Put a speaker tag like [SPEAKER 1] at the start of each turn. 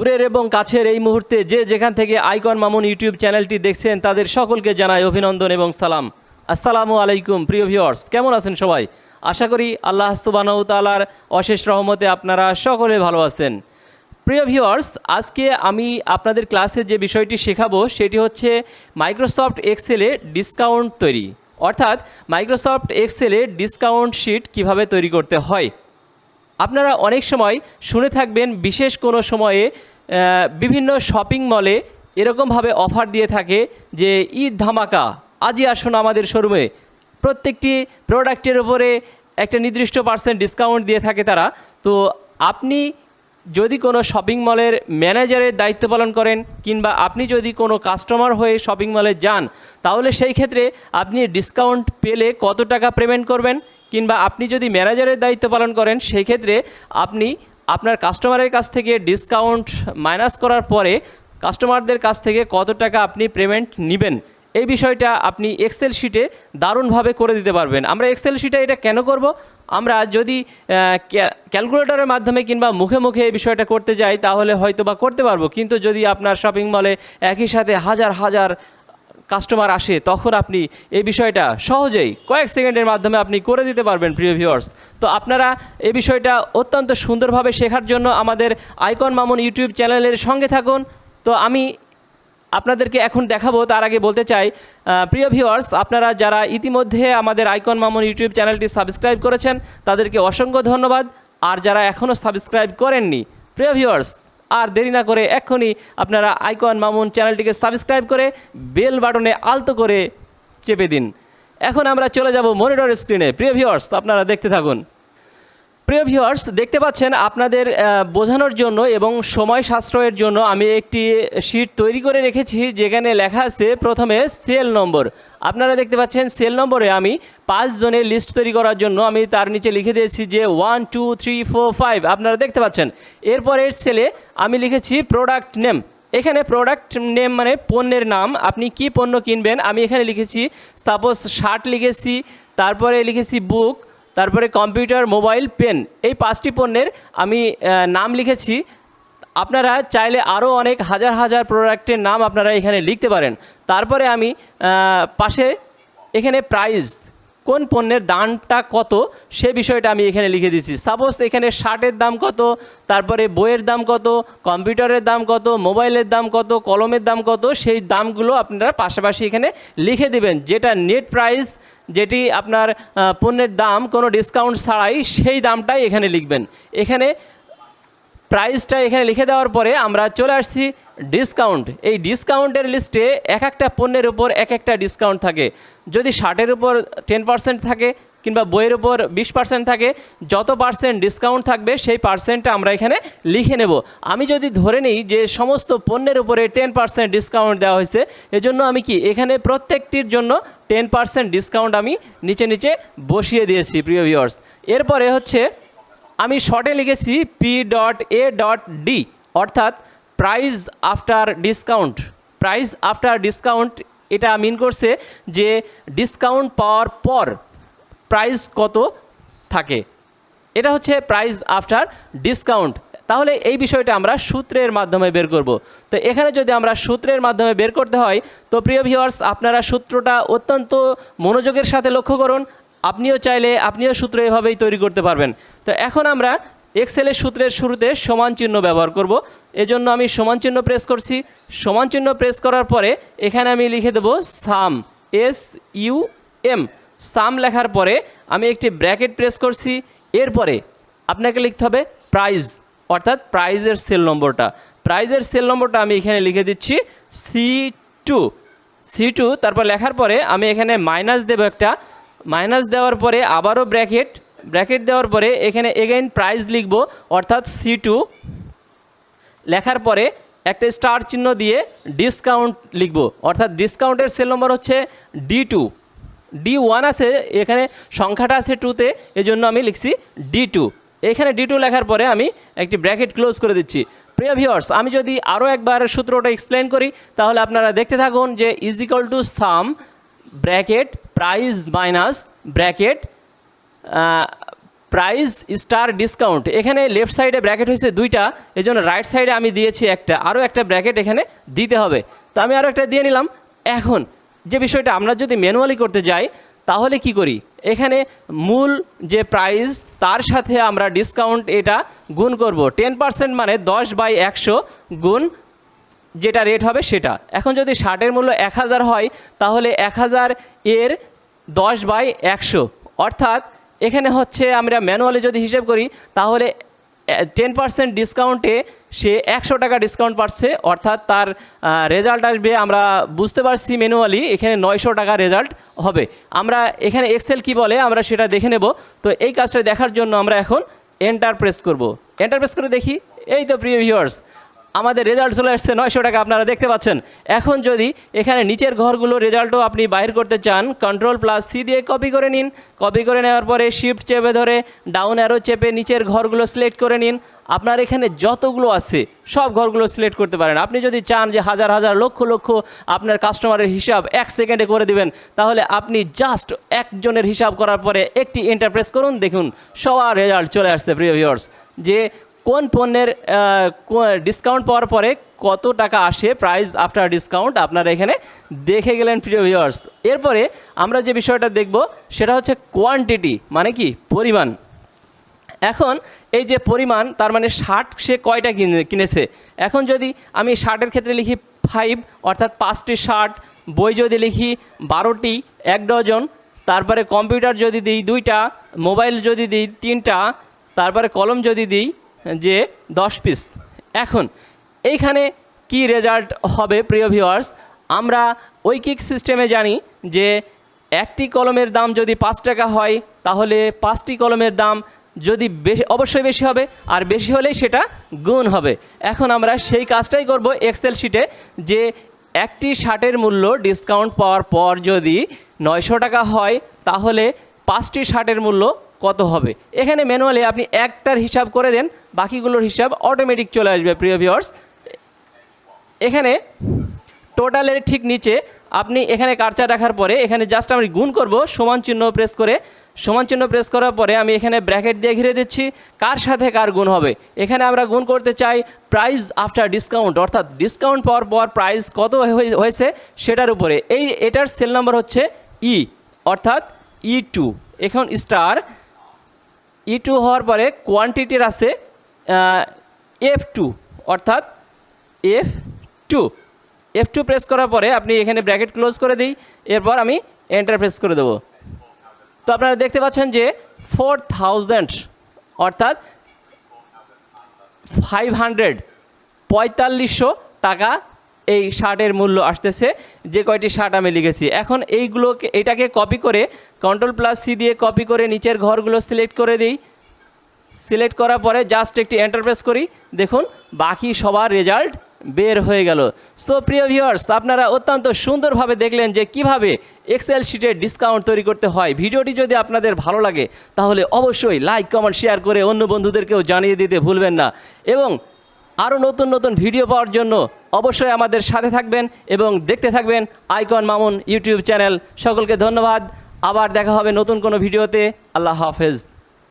[SPEAKER 1] দূরের এবং কাছের এই মুহূর্তে যে যেখান থেকে আইকন মামুন ইউটিউব চ্যানেলটি দেখছেন তাদের সকলকে জানাই অভিনন্দন এবং সালাম। আসসালামু আলাইকুম প্রিয় ভিউয়ার্স, কেমন আছেন সবাই? আশা করি আল্লাহ সুবহানাহু ওয়া তাআলার অশেষ রহমতে আপনারা সকলে ভালো আছেন। প্রিয় ভিউয়ার্স, আজকে আমি আপনাদের ক্লাসে যে বিষয়টি শেখাবো সেটি হচ্ছে মাইক্রোসফট এক্সেলে ডিসকাউন্ট তৈরি, অর্থাৎ মাইক্রোসফট এক্সেলে ডিসকাউন্ট শিট কিভাবে তৈরি করতে হয়। আপনারা অনেক সময় শুনে থাকবেন বিশেষ কোনো সময়ে বিভিন্ন শপিং মলে এরকমভাবে অফার দিয়ে থাকে যে ঈদ ধামাকা, আজই আসুন আমাদের শোরুমে, প্রত্যেকটি প্রোডাক্টের উপরে একটা নির্দিষ্ট % ডিসকাউন্ট দিয়ে থাকে তারা। তো আপনি যদি কোনো শপিং মলের ম্যানেজারের দায়িত্ব পালন করেন কিংবা আপনি যদি কোনো কাস্টমার হয়ে শপিং মলে যান, তাহলে সেই ক্ষেত্রে আপনি ডিসকাউন্ট পেলে কত টাকা পেমেন্ট করবেন, কিংবা আপনি যদি ম্যানেজারের দায়িত্ব পালন করেন সেই ক্ষেত্রে আপনি আপনার কাস্টমারের কাছ থেকে ডিসকাউন্ট মাইনাস করার পরে কাস্টমারদের কাছ থেকে কত টাকা আপনি পেমেন্ট নেবেন, এই বিষয়টা আপনি এক্সেল শিটে দারুণভাবে করে দিতে পারবেন। আমরা এক্সেল শিটে এটা কেন করব? আমরা যদি ক্যালকুলেটরের মাধ্যমে কিংবা মুখে মুখে এই বিষয়টা করতে যাই তাহলে হয়তো বা করতে পারবো, কিন্তু যদি আপনার শপিং মলে একই সাথে হাজার হাজার কাস্টমার আসে তখন আপনি এই বিষয়টা সহজেই কয়েক সেকেন্ডের মাধ্যমে আপনি করে দিতে পারবেন। প্রিয় ভিউয়ার্স, তো আপনারা এই বিষয়টা অত্যন্ত সুন্দরভাবে শেখার জন্য আমাদের আইকন মামুন ইউটিউব চ্যানেলের সঙ্গে থাকুন। তো আমি আপনাদেরকে এখন দেখাবো, তার আগে বলতে চাই প্রিয় ভিউয়ার্স, আপনারা যারা ইতিমধ্যে আমাদের আইকন মামুন ইউটিউব চ্যানেলটি সাবস্ক্রাইব করেছেন তাদেরকে অসংখ্য ধন্যবাদ। আর যারা এখনও সাবস্ক্রাইব করেননি, প্রিয় ভিউয়ার্স, আর দেরি না করে এক্ষুনি আপনারা আইকন মামুন চ্যানেলটিকে সাবস্ক্রাইব করে বেল বাটনে আলতো করে চেপে দিন। এখন আমরা চলে যাব মনিটর স্ক্রিনে। প্রিয় ভিউয়ার্স, আপনারা দেখতে থাকুন। প্রিয় ভিউয়ার্স, দেখতে পাচ্ছেন আপনাদের বোঝানোর জন্য এবং সময় সাশ্রয়ের জন্য আমি একটি শিট তৈরি করে রেখেছি যেখানে লেখা আছে প্রথমে সেল নম্বর। আপনারা দেখতে পাচ্ছেন সেল নম্বরে আমি 5 জনের লিস্ট তৈরি করার জন্য আমি তার নিচে লিখে দিয়েছি যে 1 2 3 4 5। আপনারা দেখতে পাচ্ছেন এরপরের সেলে আমি লিখেছি প্রোডাক্ট নেম। এখানে প্রোডাক্ট নেম মানে পণ্যের নাম, আপনি কি পণ্য কিনবেন। আমি এখানে লিখেছি সাপোজ শার্ট লিখেছি, তারপরে লিখেছি বুক, তারপরে কম্পিউটার, মোবাইল, পেন, এই 5টি পণ্যের আমি নাম লিখেছি। আপনারা চাইলে আরও অনেক হাজার হাজার প্রোডাক্টের নাম আপনারা এখানে লিখতে পারেন। তারপরে আমি পাশে এখানে প্রাইস, কোন পণ্যের দামটা কত সে বিষয়টা আমি এখানে লিখে দিচ্ছি। সাপোজ এখানে শার্টের দাম কত, তারপরে বইয়ের দাম কত, কম্পিউটারের দাম কত, মোবাইলের দাম কত, কলমের দাম কত, সেই দামগুলো আপনারা পাশাপাশি এখানে লিখে দেবেন। যেটা নেট প্রাইস, যেটি আপনার পণ্যের দাম কোনো ডিসকাউন্ট ছাড়াই, সেই দামটাই এখানে লিখবেন। এখানে প্রাইসটা এখানে লিখে দেওয়ার পরে আমরা চলে আসছি ডিসকাউন্ট। এই ডিসকাউন্টের লিস্টে এক একটা পণ্যের উপর এক একটা ডিসকাউন্ট থাকে। যদি শার্টের উপর 10% থাকে কিংবা বইয়ের উপর 20% থাকে, যত % ডিসকাউন্ট থাকবে সেই পার্সেন্টটা আমরা এখানে লিখে নেব। আমি যদি ধরে নিই যে সমস্ত পণ্যের উপরে 10% ডিসকাউন্ট দেওয়া হয়েছে, এজন্য আমি কি এখানে প্রত্যেকটির জন্য 10% ডিসকাউন্ট আমি নিচে নিচে বসিয়ে দিয়েছি। প্রিয় ভিউয়ার্স, এরপরে হচ্ছে আমি শর্টে লিখেছি P.A.D, অর্থাৎ price after discount. Price after discount এটা মিন করছে যে ডিসকাউন্ট পাওয়ার পর প্রাইস কত থাকে, এটা হচ্ছে প্রাইস আফটার ডিসকাউন্ট। তাহলে এই বিষয়টা আমরা সূত্রের মাধ্যমে বের করব। তো এখানে যদি আমরা সূত্রের মাধ্যমে বের করতে হয়, তো প্রিয় ভিউয়ার্স, আপনারা সূত্রটা অত্যন্ত মনোযোগের সাথে লক্ষ্য করুন। আপনিও চাইলে আপনিও সূত্র এভাবেই তৈরি করতে পারবেন। তো এখন আমরা এক্সেলের সূত্রের শুরুতে সমান চিহ্ন ব্যবহার করব। এজন্য আমি সমান চিহ্ন প্রেস করছি। সমান চিহ্ন প্রেস করার পরে এখানে আমি লিখে দেব সাম, SUM। সাম লেখার পরে আমি একটি ব্র্যাকেট প্রেস করছি। এরপরে আপনাকে লিখতে হবে প্রাইস, অর্থাৎ প্রাইজের সেল নম্বরটা। প্রাইজের সেল নম্বরটা আমি এখানে লিখে দিচ্ছি C2। তারপর লেখার পরে আমি এখানে মাইনাস দেব একটা। মাইনাস দেওয়ার পরে আবারও ব্র্যাকেট দেওয়ার পরে এখানে এগেইন প্রাইস লিখব, অর্থাৎ C2। লেখার পরে একটা স্টার চিহ্ন দিয়ে ডিসকাউন্ট লিখব, অর্থাৎ ডিসকাউন্টের সেল নম্বর হচ্ছে D2। D1 আছে, এখানে সংখ্যাটা আছে 2তে, এজন্য আমি লিখছি D2। এখানে D2 লেখার পরে আমি একটি ব্র্যাকেট ক্লোজ করে দিচ্ছি। প্রিয় ভিউয়ার্স, আমি যদি আরও একবার সূত্রটা এক্সপ্লেন করি তাহলে আপনারা দেখতে থাকুন যে is equal to some bracket price minus bracket price star discount, এখানে লেফট সাইডে ব্র্যাকেট হয়েছে দুইটা, এই জন্য রাইট সাইডে আমি দিয়েছি একটা, আরও একটা ব্র্যাকেট এখানে দিতে হবে। তো আমি আরও একটা দিয়ে নিলাম। এখন যে বিষয়টা আমরা যদি ম্যানুয়ালি করতে যাই তাহলে কি করি, এখানে মূল যে প্রাইস তার সাথে আমরা ডিসকাউন্ট এটা গুণ করব। 10% মানে 10/100 গুণ যেটা রেট হবে সেটা। এখন যদি শার্টের মূল্য 1000 হয় তাহলে 1000 এর 10/100, অর্থাৎ এখানে হচ্ছে আমরা ম্যানুয়ালি যদি হিসেব করি তাহলে 10% ডিসকাউন্টে সে 100 টাকা ডিসকাউন্ট পাচ্ছে, অর্থাৎ তার রেজাল্ট আসবে, আমরা বুঝতে পারছি ম্যানুয়ালি এখানে 900 টাকা রেজাল্ট হবে। আমরা এখানে এক্সেল কি বলে আমরা সেটা দেখে নেব। তো এই কাজটা দেখার জন্য আমরা এখন এন্টার প্রেস করব। এন্টার প্রেস করে দেখি, এই তো প্রিয় ভিউয়ার্স আমাদের রেজাল্ট চলে আসছে 900 টাকা, আপনারা দেখতে পাচ্ছেন। এখন যদি এখানে নিচের ঘরগুলো রেজাল্টও আপনি বাইর করতে চান, Ctrl+C দিয়ে কপি করে নিন। কপি করে নেওয়ার পরে শিফট চেপে ধরে ডাউন অ্যারো চেপে নিচের ঘরগুলো সিলেক্ট করে নিন। আপনার এখানে যতগুলো আছে সব ঘরগুলো সিলেক্ট করতে পারেন। আপনি যদি চান যে হাজার হাজার লক্ষ লক্ষ আপনার কাস্টমারের হিসাব 1 সেকেন্ডে করে দিবেন, তাহলে আপনি জাস্ট একজনের হিসাব করার পরে একটি এন্টার প্রেস করুন, দেখুন সবার রেজাল্ট চলে আসছে প্রিয় ভিউয়ার্স, যে কোন পণ্যের ডিসকাউন্ট পাওয়ার পরে কত টাকা আসে প্রাইস আফটার ডিসকাউন্ট আপনারা এখানে দেখে গেলেন প্রিয় ভিউয়ার্স। এরপরে আমরা যে বিষয়টা দেখব সেটা হচ্ছে কোয়ান্টিটি, মানে কি পরিমাণ। এখন এই যে পরিমাণ, তার মানে শার্ট সে কয়টা কিনেছে। এখন যদি আমি শার্টের ক্ষেত্রে লিখি 5, অর্থাৎ 5টি শার্ট, বই যদি লিখি 12টি, 1 ডজন, তারপরে কম্পিউটার যদি দিই 2টা, মোবাইল যদি দিই 3টা, তারপরে কলম যদি দিই যে 10 পিস। এখন এইখানে কি রেজাল্ট হবে প্রিয় ভিউয়ার্স, আমরা ঐকিক সিস্টেমে জানি যে একটি কলমের দাম যদি 5 টাকা হয় তাহলে 5টি কলমের দাম যদি অবশ্যই বেশি হবে, আর বেশি হলেই সেটা গুণ হবে। এখন আমরা সেই কাজটাই করব এক্সেল শিটে, যে একটি শার্টের মূল্য ডিসকাউন্ট পাওয়ার পর যদি 900 টাকা হয় তাহলে 5টি শার্টের মূল্য কত হবে। এখানে ম্যানুয়ালি আপনি একটার হিসাব করে দেন, বাকিগুলোর হিসাব অটোমেটিক চলে আসবে প্রিয় ভিউয়ার্স। এখানে টোটালের ঠিক নিচে আপনি এখানে কার্সার রাখার পরে এখানে জাস্ট আমি গুণ করব, সমান চিহ্ন প্রেস করে, সমান চিহ্ন প্রেস করার পরে আমি এখানে ব্র্যাকেট দিয়ে ঘিরে দিচ্ছি কার সাথে কার গুণ হবে। এখানে আমরা গুণ করতে চাই প্রাইস আফটার ডিসকাউন্ট, অর্থাৎ ডিসকাউন্ট পাওয়ার পর প্রাইস কত হয়েছে সেটার উপরে। এটার সেল নাম্বার হচ্ছে ই, অর্থাৎ E2। এখন স্টার E2 হওয়ার পরে কোয়ান্টিটির আছে F2, অর্থাৎ F2 প্রেস করার পরে আপনি এখানে ব্র্যাকেট ক্লোজ করে দিই, এরপর আমি এন্টার প্রেস করে দেবো। তো আপনারা দেখতে পাচ্ছেন যে 4000, অর্থাৎ 4500 টাকা এই শার্টের মূল্য আসতেছে, যে কয়টি শার্ট আমি লিখেছি। এখন এটাকে কপি করে Ctrl+C দিয়ে কপি করে নিচের ঘরগুলো সিলেক্ট করে দিই। সিলেক্ট করার পরে জাস্ট একটি এন্টার প্রেস করি, দেখুন বাকি সবার রেজাল্ট বের হয়ে গেল। সো প্রিয় ভিউয়ার্স, আপনারা অত্যন্ত সুন্দরভাবে দেখলেন যে কিভাবে এক্সেল শিটে ডিসকাউন্ট তৈরি করতে হয়। ভিডিওটি যদি আপনাদের ভালো লাগে তাহলে অবশ্যই লাইক, কমেন্ট, শেয়ার করে অন্য বন্ধুদেরকেও জানিয়ে দিতে ভুলবেন না। এবং আরও নতুন নতুন ভিডিও পাওয়ার জন্য অবশ্যই আমাদের সাথে থাকবেন এবং দেখতে থাকবেন আইকন মামুন ইউটিউব চ্যানেল। সকলকে ধন্যবাদ, আবার দেখা হবে নতুন কোনো ভিডিওতে। আল্লাহ হাফেজ।